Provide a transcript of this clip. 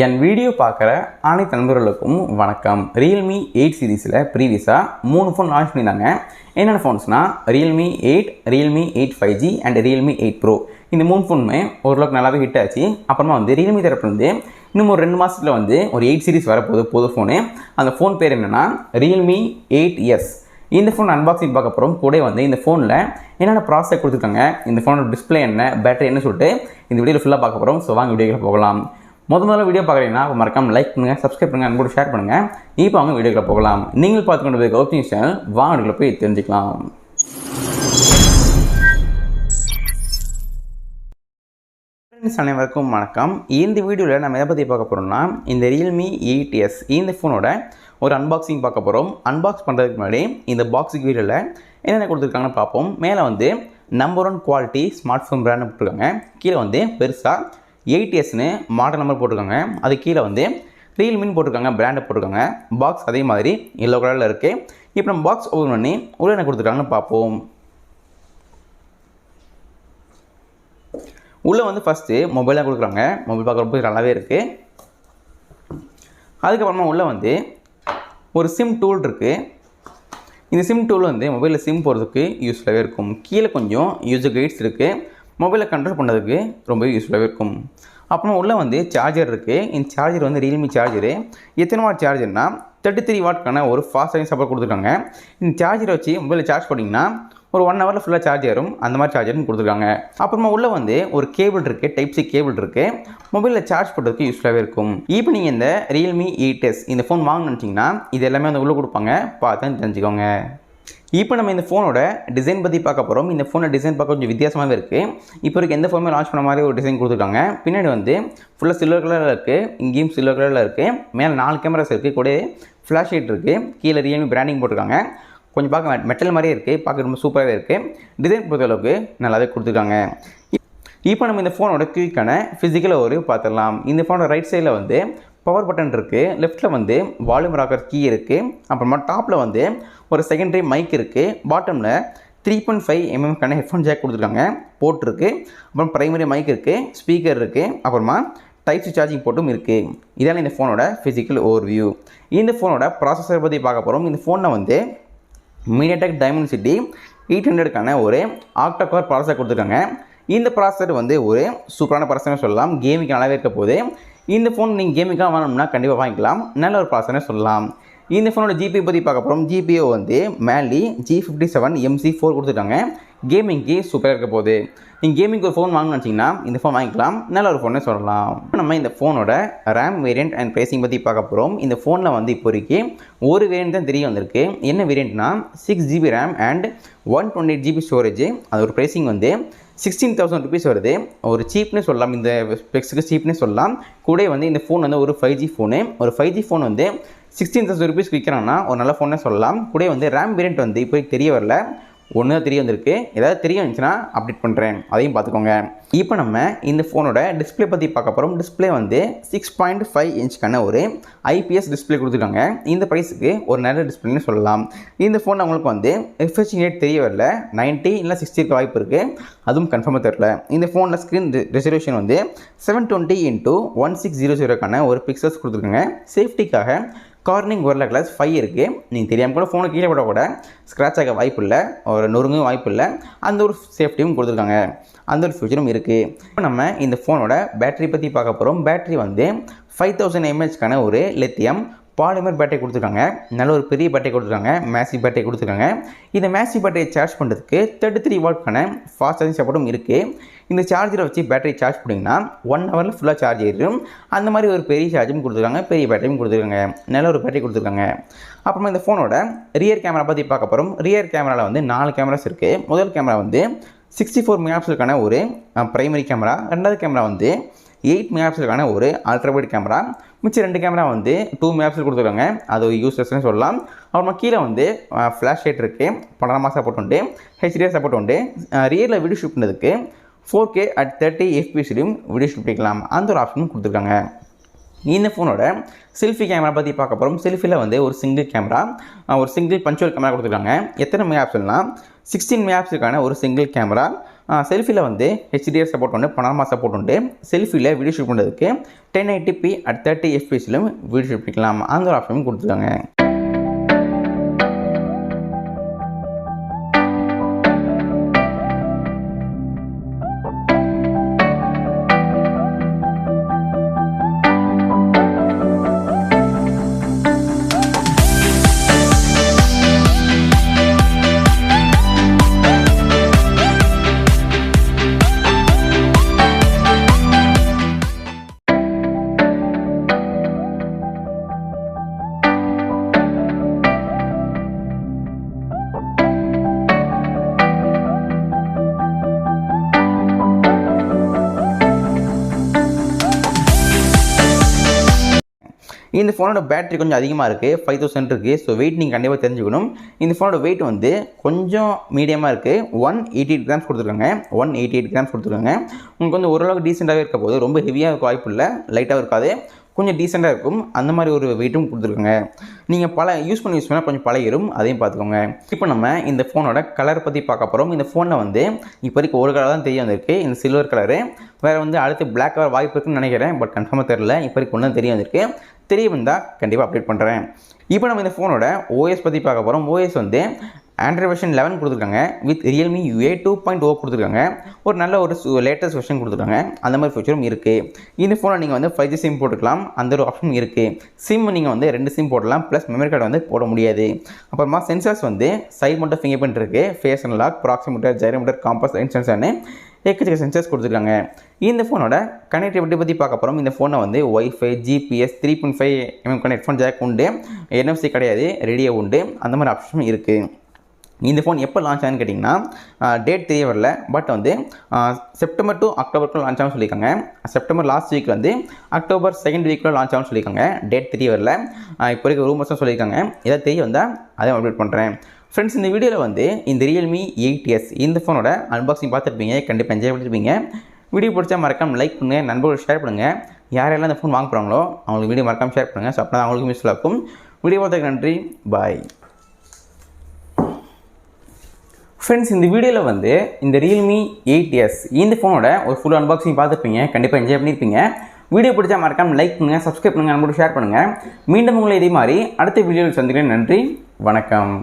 என் video பார்க்குற அனைத்து நண்பர்களுக்கும் வணக்கம். Realme 8 சீரீஸில் ப்ரீவியஸாக 3 ஃபோன் லான்ச் பண்ணியிருந்தாங்க. என்னென்ன ஃபோன்ஸ்னால் Realme 8, Realme 8 5G and Realme 8 Pro. இந்த 3 ஃபோனுமே ஓரளவுக்கு நல்லாவே ஹிட் ஆச்சு. அப்புறமா Realme தரப்புலேருந்து இன்னும் ஒரு 2 மாதத்தில் ஒரு 8 சீரீஸ் வரப்போகுது புது ஃபோனு. அந்த ஃபோன் பேர் என்னென்னா Realme 8S. இந்த ஃபோன் அன்பாக்சிங் பார்க்க போகிறோம். கூட இந்த ஃபோனில் என்னென்ன ப்ராசஸர் கொடுத்துருக்காங்க, இந்த ஃபோனோட டிஸ்பிளே என்ன, பேட்டரி என்ன சொல்லிட்டு இந்த வீடியோவில் ஃபுல்லாக பார்க்க போகிறோம். ஸோ வாங்க வீடியோவில் போகலாம். முதல்ல வீடியோ பார்க்குறீங்கன்னா மறக்காம லைக் பண்ணுங்கள், சப்ஸ்கிரைப் பண்ணுங்கள், அன்போடு ஷேர் பண்ணுங்கள். இப்போ அவங்க வீடியோக்குள்ள போகலாம். நீங்கள் பார்த்துக்கொண்டு போய் கௌதம் சேனல் வாங்க போய் தெரிஞ்சுக்கலாம். அனைவருக்கும் வணக்கம். இந்த வீடியோவில் நம்ம எதை பற்றி பார்க்க போகிறோம்னா இந்த Realme 8S இந்த ஃபோனோட ஒரு அன்பாக்சிங் பார்க்க போகிறோம். அன்பாக்ஸ் பண்ணுறதுக்கு முன்னாடி இந்த பாக்ஸுக்கு வீடியோவில் என்னென்ன கொடுத்துருக்காங்கன்னு பார்ப்போம். மேலே number 1 quality smart phone brand போட்டிருக்காங்க. கீழே பெருசாக 8Sன்னு மாடல் நம்பர் போட்டிருக்காங்க. அது கீழே Realmeன்னு போட்டிருக்காங்க, பிராண்டை போட்டிருக்காங்க. பாக்ஸ் அதே மாதிரி எல்லோ கலரில் இருக்குது. இப்போ நம்ம பாக்ஸ் ஓப்பன் பண்ணி உள்ள என்ன கொடுத்துருக்காங்கன்னு பார்ப்போம். உள்ளே ஃபஸ்ட்டு மொபைலாக கொடுக்குறாங்க. மொபைல் பார்க்குறப்போ நல்லாவே இருக்குது. அதுக்கப்புறமா உள்ளே ஒரு சிம் டூல் இருக்குது. இந்த சிம் டூல் மொபைலில் சிம் போகிறதுக்கு யூஸ்ஃபுல்லாகவே இருக்கும். கீழே கொஞ்சம் யூசர் கைட்ஸ் இருக்குது. மொபைலை கண்ட்ரோல் பண்ணுறதுக்கு ரொம்ப யூஸ்ஃபுல்லாகவே இருக்கும். அப்புறம் உள்ளே சார்ஜர் இருக்குது. இந்த சார்ஜர் Realme சார்ஜரு. எத்தனை வாட் சார்ஜர்னா 33 வாட்க்கான ஒரு ஃபாஸ்ட் சார்ஜிங் சப்போர்ட் கொடுத்துருக்காங்க. இந்த சார்ஜரை வச்சு மொபைலில் சார்ஜ் பண்ணிங்கன்னா ஒரு 1 ஹவரில் ஃபுல்லாக சார்ஜ் ஆகும். அந்த மாதிரி சார்ஜர்னு கொடுத்துருக்காங்க. அப்புறமா உள்ளே ஒரு கேபிள் இருக்குது, டைப் சி கேபிள் இருக்குது. மொபைலில் சார்ஜ் பண்ணுறதுக்கு யூஸ்ஃபுல்லாகவே இருக்கும். இப்போ நீங்கள் இந்த Realme 8S இந்த ஃபோன் வாங்கணும்னு நினச்சிங்கன்னா இது எல்லாமே உள்ளே கொடுப்பாங்க, பார்த்து தெரிஞ்சுக்கோங்க. இப்போ நம்ம இந்த ஃபோனோட டிசைன் பற்றி பார்க்க போகிறோம். இந்த ஃபோனோட டிசைன் பார்க்க கொஞ்சம் வித்தியாசமாகவே இருக்குது. இப்போ இருக்க எந்த ஃபோனுமே லான்ச் பண்ண மாதிரி ஒரு டிசைன் கொடுத்துருக்காங்க. பின்னாடி ஃபுல்லாக சில்வர் கலரில் இருக்குது. இங்கேயும் சில்வர் கலரில் இருக்குது. மேலே 4 கேமராஸ் இருக்குது. கூட ஃப்ளாஷ் லைட் இருக்குது. கீழே Realme பிராண்டிங் போட்டிருக்காங்க. கொஞ்சம் பார்க்க மெட்டல் மாதிரியே இருக்குது. பார்க்க ரொம்ப சூப்பராகவே இருக்குது. டிசைன் பொறுத்தளவுக்கு நல்லாவே கொடுத்துருக்காங்க. இப்போ நம்ம இந்த ஃபோனோட குயிக்கான ஃபிசிக்கலாக பார்த்துடலாம். இந்த ஃபோனோட ரைட் சைடில் பவர் பட்டன் இருக்குது. லெஃப்ட்டில் வால்யூம் ராக்கர் கீ இருக்குது. அப்புறமா டாப்பில் ஒரு செகண்டரி மைக் இருக்குது. பாட்டமில் 3.5mm ஹெட்ஃபோன் ஜாக் கொடுத்துருக்காங்க, போட்டிருக்கு. அப்புறம் பிரைமரி மைக் இருக்குது, ஸ்பீக்கர் இருக்குது. அப்புறமா டைப் சி சார்ஜிங் போட்டும் இருக்குது. இதான இந்த ஃபோனோட ஃபிசிக்கல் ஓவர்வியூ. இந்த ஃபோனோட ப்ராசஸர் பற்றி பார்க்க போகிறோம். இந்த ஃபோனில் மீடியாடெக் டைமென்சிட்டி 800க்கான ஒரு ஆக்டா கோர் ப்ராசஸர் கொடுத்துருக்காங்க. இந்த ப்ராசஸர் ஒரு சூப்பரான ப்ராசஸர்னு சொல்லலாம். கேமிங்க்கு நல்லாவே இருக்க போது இந்த ஃபோன் நீங்கள் கேமிங்காக வாங்கணும்னா கண்டிப்பாக வாங்கிக்கலாம். நல்ல ஒரு ப்ராசஸர்னு சொல்லலாம். இந்த ஃபோனோட ஜிபி பற்றி பார்க்க போகிறோம். ஜிபிஓ மேலி G57 MC4 கொடுத்துருக்காங்க. கேமிங்க்கு சூப்பராக இருக்க போகுது. நீங்கள் கேமிங்க்கு ஒரு ஃபோன் வாங்கணும்னு நினச்சிங்கன்னா இந்த ஃபோன் வாங்கிக்கலாம். நல்ல ஒரு ஃபோனே சொல்லலாம். நம்ம இந்த ஃபோனோட ரேம் வேரியண்ட் அண்ட் ப்ரைஸிங் பற்றி பார்க்க போகிறோம். இந்த ஃபோனில் இப்போதைக்கு ஒரு வேரியண்ட் தான் தெரிய வந்திருக்கு. என்ன வேரியண்ட்னா 6GB RAM and 128GB storage. அது ஒரு ப்ரைஸிங் 16,000 rupees வருது. ஒரு சீப்னே சொல்லலாம். இந்த ஸ்பெக்ஸுக்கு சீப்னே சொல்லலாம். கூட இந்த ஃபோன் ஒரு 5G ஃபோனு. ஒரு 5G ஃபோன் 16,000 rupees விற்கிறாங்கன்னா ஒரு நல்ல ஃபோனே சொல்லலாம். கூட ரேம் வேரியண்ட் இப்போ தெரிய வரல. ஒன்று தான் தெரிய வந்திருக்கு. ஏதாவது தெரிய வந்துச்சுன்னா அப்டேட் பண்ணுறேன், அதையும் பார்த்துக்கோங்க. இப்போ நம்ம இந்த ஃபோனோட டிஸ்பிளே பற்றி பார்க்க போகிறோம். டிஸ்பிளே 6.5 இன்ச்சுக்கான ஒரு IPS டிஸ்பிளே கொடுத்துருக்காங்க. இந்த ப்ரைஸுக்கு ஒரு நல்ல டிஸ்பிளேன்னு சொல்லலாம். இந்த ஃபோன் அவங்களுக்கு refresh rate தெரிய வரல. 90 இல்லை 60 இருக்க வாய்ப்பு இருக்குது. அதுவும் கன்ஃபார்மாக தெரியல. இந்த ஃபோனில் ஸ்க்ரீன் ரெசல்யூஷன் 720x1600க்கான ஒரு பிக்சல்ஸ் கொடுத்துருக்காங்க. சேஃப்டிக்காக கார்னிங் ஒர்லா கிளாஸ் 5 இருக்குது. நீங்கள் தெரியாமல் கூட ஃபோனை கீழே விட கூட ஸ்க்ராட்ச் ஆக வாய்ப்பு இல்லை, ஒரு நொறுங்கும் வாய்ப்பு இல்லை. அந்த ஒரு சேஃப்டியும் கொடுத்துருக்காங்க. அந்த ஒரு ஃபியூச்சரும் இருக்குது. இப்போ நம்ம இந்த ஃபோனோட பேட்டரி பற்றி பார்க்க போகிறோம். பேட்டரி 5000 mAhக்கான ஒரு லித்தியம் பாலிமர் பேட்டரி கொடுத்துருக்காங்க. நல்ல ஒரு பெரிய பேட்டரி கொடுத்துருக்காங்க. மேசிவ் பேட்டரி கொடுத்துருக்காங்க. இந்த மேசிவ் பேட்டரியை சார்ஜ் பண்ணுறதுக்கு 33 வாட்க்கான ஃபாஸ்ட் சார்ஜிங் சப்போர்ட்டும் இருக்குது. இந்த சார்ஜரை வச்சு பேட்டரி சார்ஜ் பண்ணிங்கன்னா 1 ஹவரில் ஃபுல்லாக சார்ஜ் ஏறிடும். அந்த மாதிரி ஒரு பெரிய சார்ஜும் கொடுத்துருக்காங்க, பெரிய பேட்டரியும் கொடுத்துருக்காங்க. நல்ல ஒரு பேட்டரி கொடுத்துருக்காங்க. அப்புறமா இந்த ஃபோனோட ரியர் கேமரா பற்றி பார்க்க போகிறோம். ரியர் கேமராவில் 4 கேமராஸ் இருக்குது. முதல் கேமரா 64 மெகாபிக்சலுக்கான ஒரு பிரைமரி கேமரா. ரெண்டாவது கேமரா 8 மெகாபிக்சலுக்கான ஒரு அல்ட்ராவைட் கேமரா. மிச்சம் 2 கேமரா 2 மெகாபிக்சல் கொடுத்துருக்காங்க. அது ஒரு யூஸ்லெஸ்ன்னு சொல்லலாம். அப்புறமா கீழே ஃப்ளாஷ் லைட் இருக்குது. பனரமா சப்போர்ட் உண்டு, HDR சப்போர்ட் உண்டு. ரியரில் வீடியோ ஷூட் பண்ணதுக்கு 4K at 30 fps video shoot பண்ணிக்கலாம். அந்த ஒரு ஆப்ஷனும் கொடுத்துருக்காங்க. இந்த ஃபோனோட செல்ஃபி கேமரா பற்றி பார்க்க போகிறோம். செல்ஃபியில் ஒரு சிங்கிள் கேமரா, ஒரு சிங்கிள் பஞ்சுவல் கேமரா கொடுத்துருக்காங்க. எத்தனை மெகாபிக்சல்னா 16 மெகாபிக்சலுக்கான ஒரு சிங்கிள் கேமரா. செல்ஃபியில் வந்து HDR சப்போர்ட் உண்டு, பனாமா சப்போர்ட் உண்டு. செல்ஃபியில் வீடியோ ஷூட் பண்ணுறதுக்கு 1080p at 30 fps video shoot பண்ணிக்கலாம். அந்த ஒரு ஆப்ஷனும் கொடுத்துருக்காங்க. இந்த ஃபோனோட பேட்டரி கொஞ்சம் அதிகமாக இருக்குது, 5000 இருக்குது. ஸோ வெயிட் நீங்கள் கண்டிப்பாக தெரிஞ்சுக்கணும். இந்த ஃபோனோட வெயிட் வந்து கொஞ்சம் மீடியமாக இருக்குது. 188 கிராம்ஸ் கொடுத்துருக்காங்க. 188 கிராம்ஸ் கொடுத்துருக்காங்க. உங்களுக்கு வந்து ஓரளவுக்கு டீசெண்டாகவே இருக்க போது, ரொம்ப ஹெவியாக இருக்க வாய்ப்பு இல்லை, லைட்டாக இருக்காது, கொஞ்சம் டீசெண்டாக இருக்கும். அந்த மாதிரி ஒரு வெயிட்டும் கொடுத்துருக்காங்க. நீங்கள் யூஸ் பண்ணால் கொஞ்சம் பழகிடும், அதையும் பார்த்துக்கோங்க. இப்போ நம்ம இந்த ஃபோனோட கலர் பற்றி பார்க்க போகிறோம். இந்த ஃபோனில் வந்து இப்போ வரைக்கும் ஒரு கலர் தான் தெரிய வந்திருக்கு, இந்த சில்வர் கலரு. வேறு வந்து அடுத்து பிளாக் கலர் வாய்ப்பு இருக்குன்னு நினைக்கிறேன், பட் கன்ஃபார்மாக தெரியல. இப்போ வரைக்கும் ஒன்றும் தெரிய வந்திருக்கு. தெரிய வந்தால் கண்டிப்பாக அப்டேட் பண்ணுறேன். இப்போ நம்ம இந்த ஃபோனோட ஓஎஸ் பற்றி பார்க்க போகிறோம். ஓஎஸ் வந்து ஆண்ட்ராய்ட் வெர்ஷன் 11 கொடுத்துருக்காங்க, வித் Realme UA 2.0 கொடுத்துருக்காங்க. ஒரு நல்ல ஒரு லேட்டஸ்ட் வெர்ஷன் கொடுத்துருக்காங்க. அந்த மாதிரி ஃபீச்சரும் இருக்குது. இந்த ஃபோனை நீங்கள் வந்து 5G சிம் போட்டுக்கலாம், அந்த ஒரு ஆப்ஷன் இருக்குது. சிம் நீங்கள் வந்து 2 சிம் போடலாம், ப்ளஸ் மெமரி கார்டு வந்து போட முடியாது. அப்புறமா சென்சார்ஸ் வந்து சைட் மட்டும் ஃபிங்கர் பிரிண்ட் இருக்குது, ஃபேஸ் அன்லாக், ப்ராக்சிமீட்டர், ஜைரோமீட்டர், காம்பஸ், லைன் சென்சார்னு எக்கச்சக்க சென்சார்ஸ் கொடுத்துருக்காங்க. இந்த ஃபோனோட கனெக்டிவிட்டி பற்றி பார்க்க போகிறோம். இந்த ஃபோனை வந்து Wi-Fi, GPS, 3.5 mm headphone jack உண்டு, NFC கிடையாது, ரேடியோ உண்டு, அந்த மாதிரி ஆப்ஷனும் இருக்குது. இந்த ஃபோன் எப்போ லான்ச் ஆகுதுன்னு கேட்டிங்கன்னா டேட் தெரிய வரல, பட் வந்து செப்டம்பர் டு அக்டோபருக்குள்ள லான்ச் ஆகும்னு சொல்லியிருக்காங்க. செப்டம்பர் லாஸ்ட் வீக்கில் வந்து அக்டோபர் செகண்ட் வீக்கில் லான்ச் ஆகும்னு சொல்லியிருக்காங்க. டேட் தெரிய வரல, இப்போ இருக்க ரூமர்ஸும் சொல்லியிருக்காங்க. ஏதாவது தெரிய வந்தால் அதை அப்டேட் பண்ணுறேன். ஃப்ரெண்ட்ஸ், இந்த வீடியோவில் வந்து இந்த Realme 8S இந்த ஃபோனோட அன்பாக்சிங் பார்த்துருப்பீங்க, கண்டிப்பாக என்ஜாய் பண்ணியிருப்பீங்க. வீடியோ பிடிச்சா மறக்காம லைக் பண்ணுங்கள், நண்பர்கள் ஷேர் பண்ணுங்கள். யாரெல்லாம் இந்த ஃபோன் வாங்க போகிறாங்களோ அவங்களுக்கு வீடியோ மறக்காமல் ஷேர் பண்ணுங்கள். ஸோ அப்போ தான் அவங்களுக்கும் யூஸ்ஃபுல்லாக இருக்கும். வீடியோ பார்த்ததுக்கு நன்றி, பாய். ஃப்ரெண்ட்ஸ், இந்த வீடியோவில் வந்து இந்த Realme 8S இந்த ஃபோனோட ஒரு ஃபுல் அன்பாக்சிங் பார்த்துருப்பீங்க, கண்டிப்பாக என்ஜாய் பண்ணியிருப்பீங்க. வீடியோ பிடிச்சா மறக்காமல் லைக் பண்ணுங்கள், சப்ஸ்கிரைப் பண்ணுங்கள், நம்மளோட ஷேர் பண்ணுங்கள். மீண்டும் உங்களை இதே மாதிரி அடுத்த வீடியோவில் சந்திக்கிறேன். நன்றி, வணக்கம்.